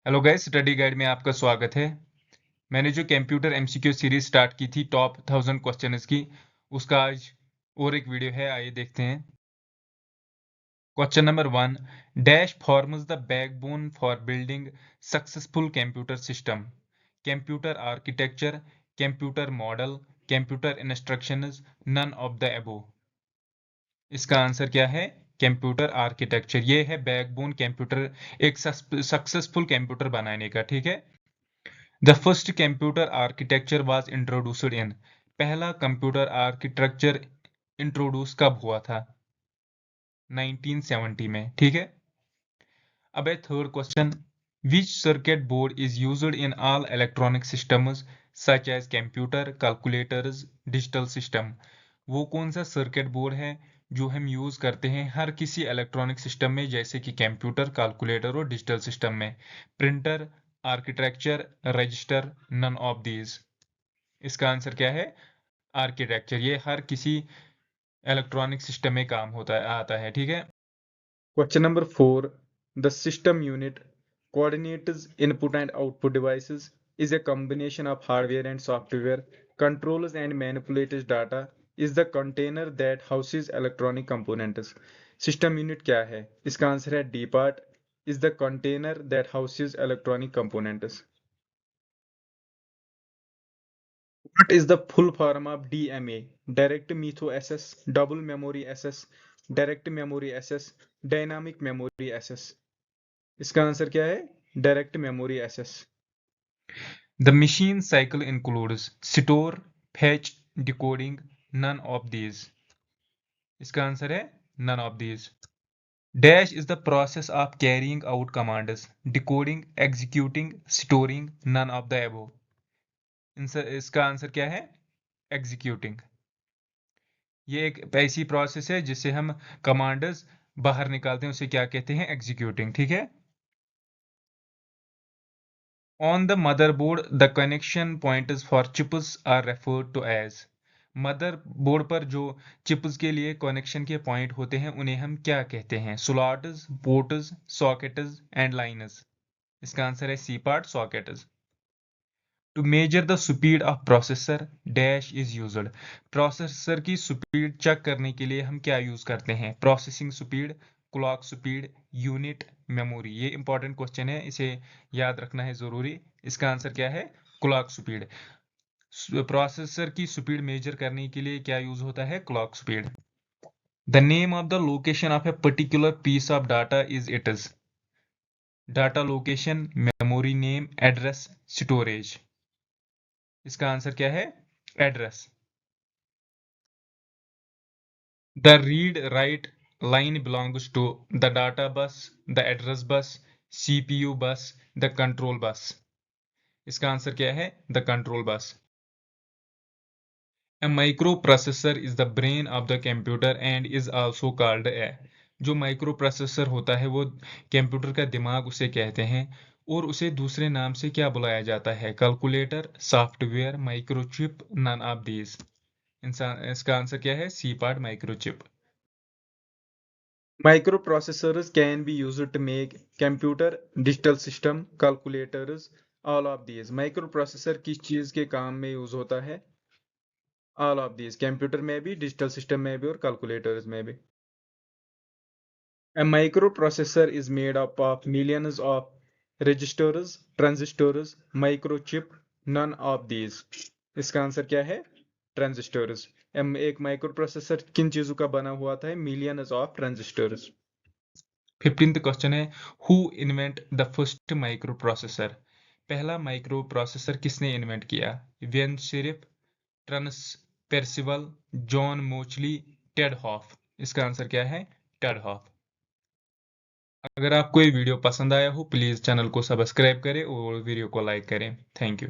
Hello guys, study guide में आपका स्वागत है। मैंने जो कंप्यूटर एमसीक्यू सीरीज स्टार्ट की थी टॉप 1000 क्वेश्चंस की, उसका आज और एक वीडियो है, आइए देखते हैं। Question number 1, dash forms the backbone for building successful computer system. Computer architecture, computer model, computer instructions, none of the above. इसका आंसर क्या है? Computer architecture. ये है बैकबोन कंप्यूटर, एक सक्सेसफुल कंप्यूटर बनाने का। ठीक है। The first computer architecture was introduced in, पहला कंप्यूटर आर्किटेक्चर इंट्रोड्यूस कब हुआ था? 1970 में। ठीक है। अब है third question, which circuit board is used in all electronic systems such as computer, calculators, digital system। वो कौन सा सर्किट बोर्ड है जो हम यूज करते हैं हर किसी इलेक्ट्रॉनिक सिस्टम में, जैसे कि कंप्यूटर, कैलकुलेटर और डिजिटल सिस्टम में? Printer, architecture, register, none of these. इसका आंसर क्या है? आर्किटेक्चर। ये हर किसी इलेक्ट्रॉनिक सिस्टम में काम होता है, आता है। ठीक है। Question number 4, the system unit coordinates input and output devices, is a combination of hardware and software, controls and manipulates data, is the container that houses electronic components। System unit क्या है? इसका आंसर है D part, is the container that houses electronic components। What is the full form of DMA? Direct Metho Access, Double Memory Access, Direct Memory Access, Dynamic Memory Access। इसका answer क्या है? Direct memory access. The machine cycle includes store, fetch, decoding, none of these. इसका answer है none of these. Dash is the process of carrying out commands, decoding, executing, storing, none of the above. इसका answer क्या है? Executing. ये एक ऐसी process है जिससे हम कमांड्स बाहर निकालते हैं, उसे क्या कहते हैं? एग्जीक्यूटिंग। ठीक है। On the motherboard, the connection points for chips are referred to as। Motherboard पर जो चिप्स के लिए कनेक्शन के पॉइंट होते हैं उन्हें हम क्या कहते हैं? Slots, ports, sockets and lines. इसका आंसर है C part, sockets. To measure the speed of processor, dash is used. Processor की स्पीड चेक करने के लिए हम क्या यूज करते हैं? Processing speed, clock speed, unit, memory. ये इंपॉर्टेंट क्वेश्चन है, इसे याद रखना है जरूरी। इसका आंसर क्या है? Clock speed. प्रोसेसर की स्पीड मेजर करने के लिए क्या यूज होता है? Clock speed. The name of the location of a particular piece of data is it is. Data location, memory name, address, storage. इसका आंसर क्या है? Address. The read write line belongs to the data bus, the address bus, CPU bus, the control bus. इसका answer क्या है? The control bus. A microprocessor is the brain of the computer and is also called a। जो microprocessor होता है वो computer का दिमाग उसे कहते हैं, और उसे दूसरे नाम से क्या बुलाया जाता है? Calculator, software, microchip, none of these. इसका आंसर क्या है? C part, microchip. Microprocessors can be used to make computer, digital system, calculators, all of these। Microprocessor किस चीज के काम में यूज होता है? ऑल ऑफ दीज, कंप्यूटर में भी, डिजिटल सिस्टम में भी और कैलकुलेटर्स में भी। A microprocessor is made up of millions of registers, transistors, microchip, none of these। इसका आंसर क्या है? ट्रांजिस्टर्स। एक माइक्रोप्रोसेसर किन चीजों का बना हुआ था? Millions of transistors. 15th question है, who invent the first microprocessor. पहला माइक्रोप्रोसेसर किसने इन्वेंट किया? वेन सिरिफ, ट्रांस Percival, John Mauchly, Ted Hoff. इसका आंसर क्या है? Ted Hoff. अगर आपको ये वीडियो पसंद आया हो प्लीज़ चैनल को सब्सक्राइब करें और वीडियो को लाइक करें। Thank you.